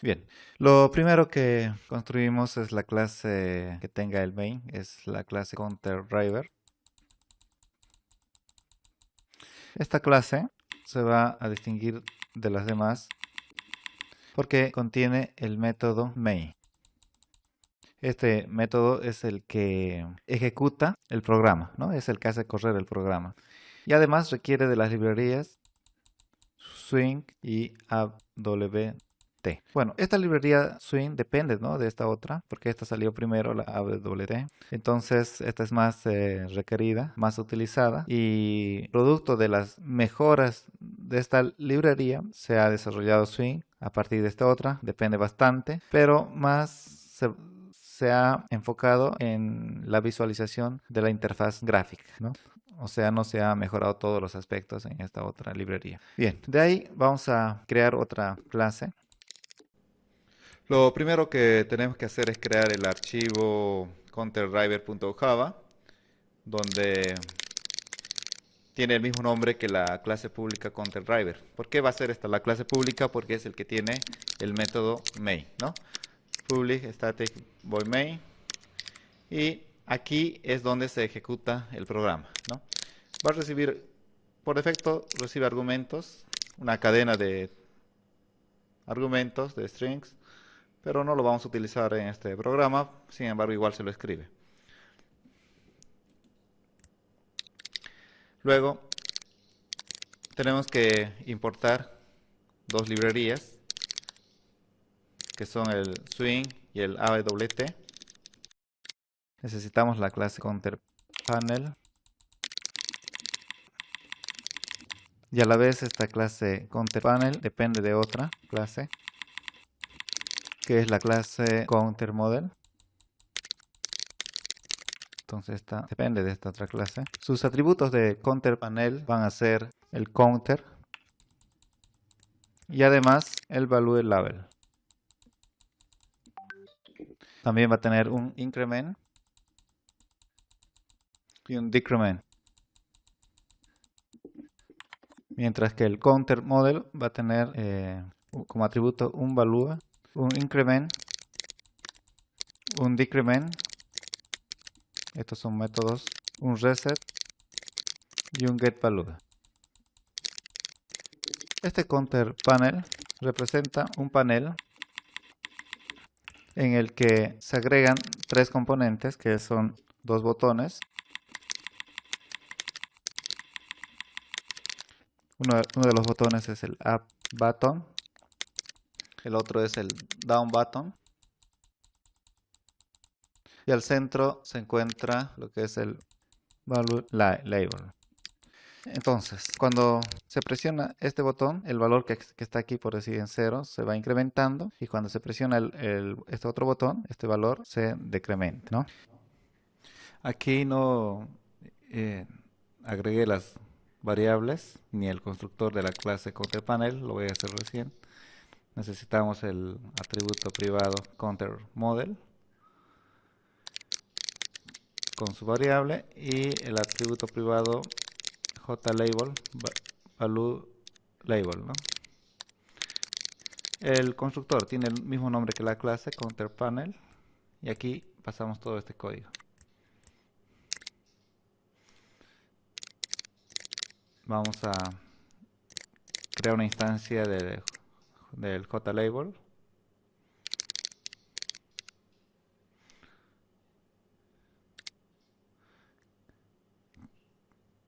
Bien, lo primero que construimos es la clase que tenga el main, es la clase CounterDriver. Esta clase se va a distinguir de las demás porque contiene el método main. Este método es el que ejecuta el programa, ¿no? Es el que hace correr el programa. Y además requiere de las librerías Swing y AWT. Bueno, esta librería Swing depende, ¿no?, de esta otra, porque esta salió primero, la AWT. Entonces, esta es más requerida, más utilizada. Y producto de las mejoras de esta librería, se ha desarrollado Swing a partir de esta otra. Depende bastante, pero más se ha enfocado en la visualización de la interfaz gráfica, ¿no? O sea, no se ha mejorado todos los aspectos en esta otra librería. Bien, de ahí vamos a crear otra clase. Lo primero que tenemos que hacer es crear el archivo counterdriver.java, donde tiene el mismo nombre que la clase pública counterdriver. ¿Por qué va a ser esta la clase pública? Porque es el que tiene el método main, ¿no? Public static void main. Y aquí es donde se ejecuta el programa, ¿no? Va a recibir, por defecto, recibe argumentos, una cadena de argumentos, de strings, pero no lo vamos a utilizar en este programa, sin embargo igual se lo escribe. Luego tenemos que importar dos librerías, que son el swing y el AWT. Necesitamos la clase counterPanel. Y a la vez esta clase counterPanel depende de otra clase, que es la clase counterModel. Entonces esta depende de esta otra clase. Sus atributos de counterPanel van a ser el counter y además el value label. También va a tener un increment y un decrement. Mientras que el counter model va a tener como atributo un value, un increment, un decrement. Estos son métodos, un reset y un get value. Este counter panel representa un panel en el que se agregan tres componentes que son dos botones. Uno de los botones es el up button, el otro es el down button y al centro se encuentra lo que es el value label. Entonces, cuando se presiona este botón, el valor que está aquí por decir en 0 se va incrementando y cuando se presiona este otro botón, este valor se decrementa, ¿no? Aquí no agregué las variables ni el constructor de la clase counterPanel, lo voy a hacer recién. Necesitamos el atributo privado counterModel con su variable y el atributo privado JLabel, value label, ¿no? El constructor tiene el mismo nombre que la clase counterPanel y aquí pasamos todo este código. Vamos a crear una instancia del JLabel.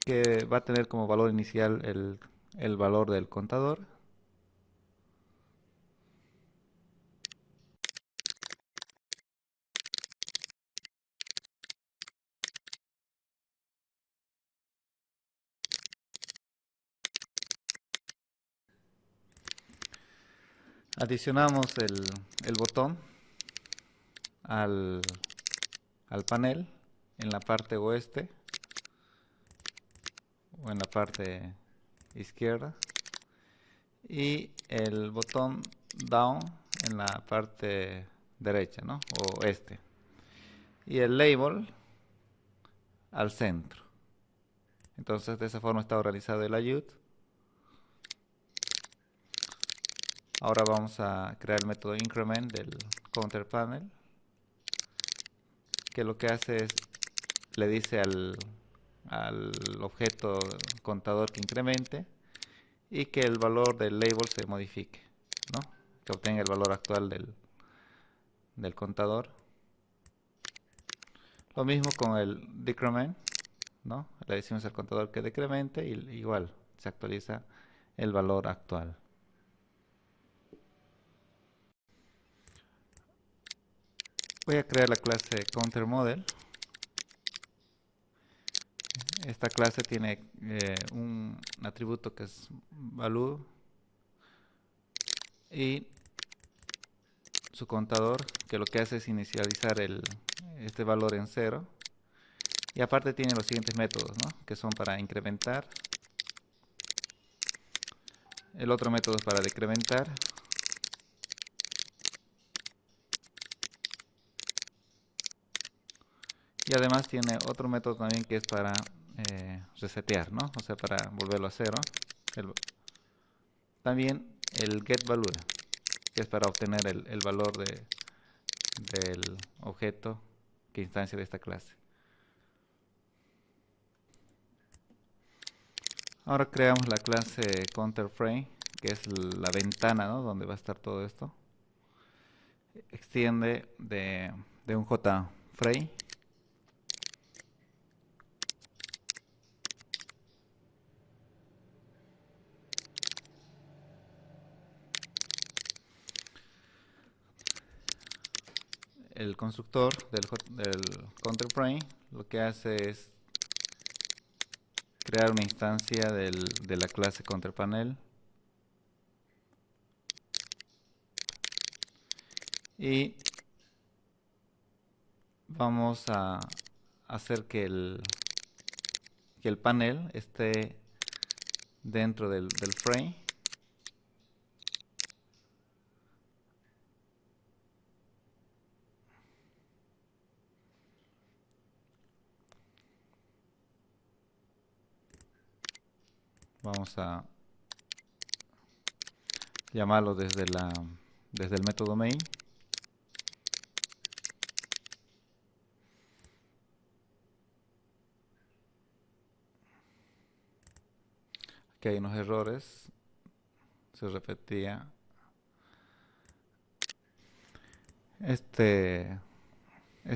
Que va a tener como valor inicial el valor del contador. Adicionamos el botón al, al panel en la parte oeste o en la parte izquierda y el botón down en la parte derecha, ¿no?, o este, y el label al centro. Entonces de esa forma está organizado el ayud. Ahora vamos a crear el método increment del counter panel, que lo que hace es, le dice al objeto contador que incremente y que el valor del label se modifique, ¿no? Que obtenga el valor actual del contador. Lo mismo con el decrement, ¿no? Le decimos al contador que decremente y igual se actualiza el valor actual. Voy a crear la clase counterModel. Esta clase tiene un atributo que es value y su contador, que lo que hace es inicializar este valor en 0. Y aparte tiene los siguientes métodos, ¿no? Que son para incrementar. El otro método es para decrementar. Y además tiene otro método también que es para resetear, ¿no? O sea, para volverlo a 0. También el getValue, que es para obtener el valor del objeto que instancia de esta clase. Ahora creamos la clase counterFrame, que es la ventana, ¿no? Donde va a estar todo esto. Extiende de un JFrame. El constructor del counterFrame lo que hace es crear una instancia de la clase counterPanel y vamos a hacer que el panel esté dentro del frame. Vamos a llamarlo desde el método main. Aquí hay unos errores. Se repetía. Este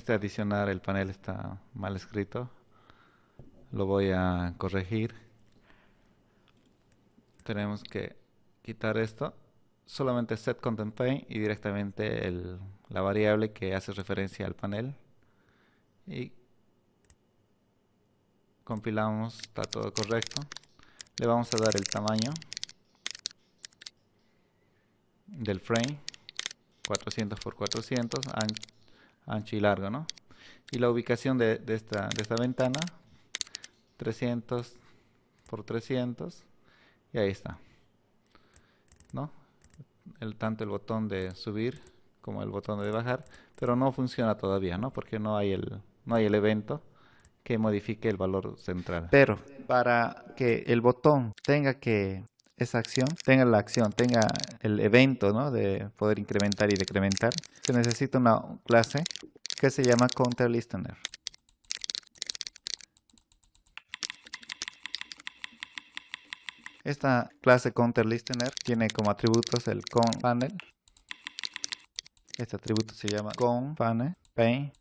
adicionar el panel está mal escrito. Lo voy a corregir. Tenemos que quitar esto. Solamente set content pane y directamente la variable que hace referencia al panel. Y compilamos, está todo correcto. Le vamos a dar el tamaño del frame, 400 por 400, ancho y largo, ¿no? Y la ubicación de esta ventana, 300 por 300, y ahí está, ¿no? Tanto el botón de subir como el botón de bajar, pero no funciona todavía, ¿no? Porque no hay el evento que modifique el valor central. Pero para que el botón tenga la acción, tenga el evento, ¿no? De poder incrementar y decrementar, se necesita una clase que se llama counterListener. Esta clase counterListener tiene como atributos el conPanel. Este atributo se llama conPanel, pane,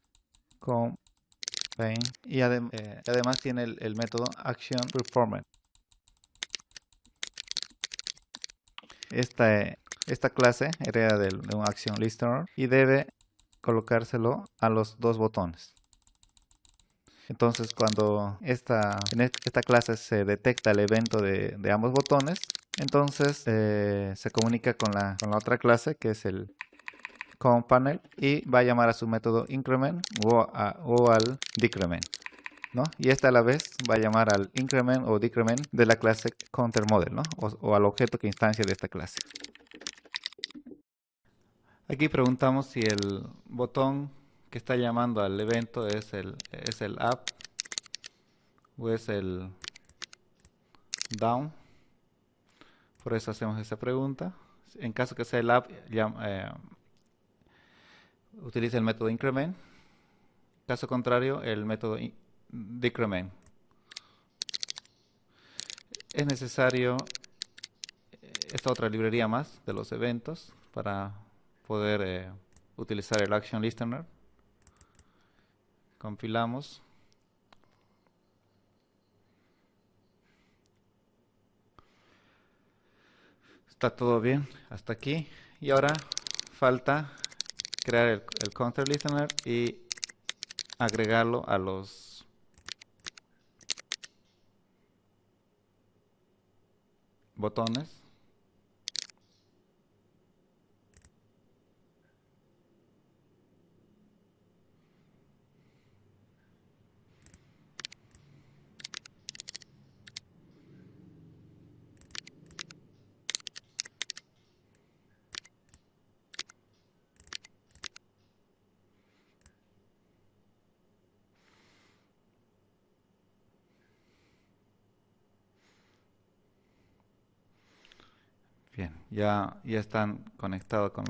conPane, y además tiene el método actionPerformer. Esta clase hereda de un actionListener y debe colocárselo a los dos botones. Entonces, cuando en esta clase se detecta el evento de ambos botones, entonces se comunica con la otra clase, que es el conPanel, y va a llamar a su método increment o al decrement, ¿no? Y esta a la vez va a llamar al increment o decrement de la clase counterModel, ¿no? O al objeto que instancia de esta clase. Aquí preguntamos si el botón que está llamando al evento es el up o es el down. Por eso hacemos esa pregunta. En caso que sea el app, utiliza el método increment. Caso contrario, el método decrement. Es necesario esta otra librería más de los eventos para poder utilizar el Action Listener. Compilamos. Está todo bien hasta aquí. Y ahora falta crear el Counter Listener y agregarlo a los botones. Bien, ya están conectados con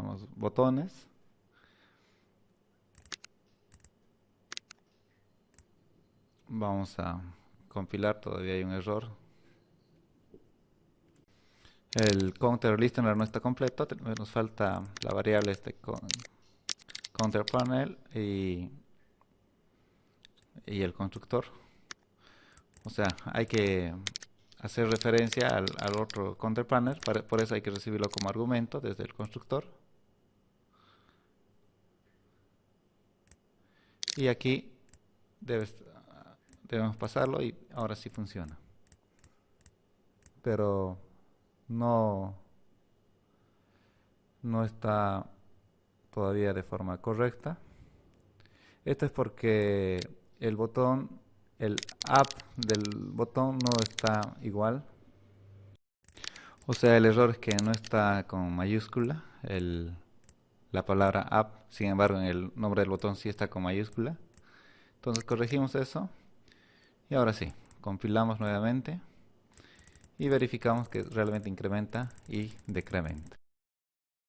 los botones. Vamos a compilar, todavía hay un error. El counter listener no está completo, nos falta la variable counter panel y el constructor. O sea, hay que hacer referencia al otro counter panel, por eso hay que recibirlo como argumento desde el constructor. Y aquí debemos pasarlo y ahora sí funciona. Pero no está todavía de forma correcta. Esto es porque el app del botón no está igual. O sea, el error es que no está con mayúscula la palabra app, sin embargo en el nombre del botón sí está con mayúscula. Entonces corregimos eso y ahora sí, compilamos nuevamente y verificamos que realmente incrementa y decrementa.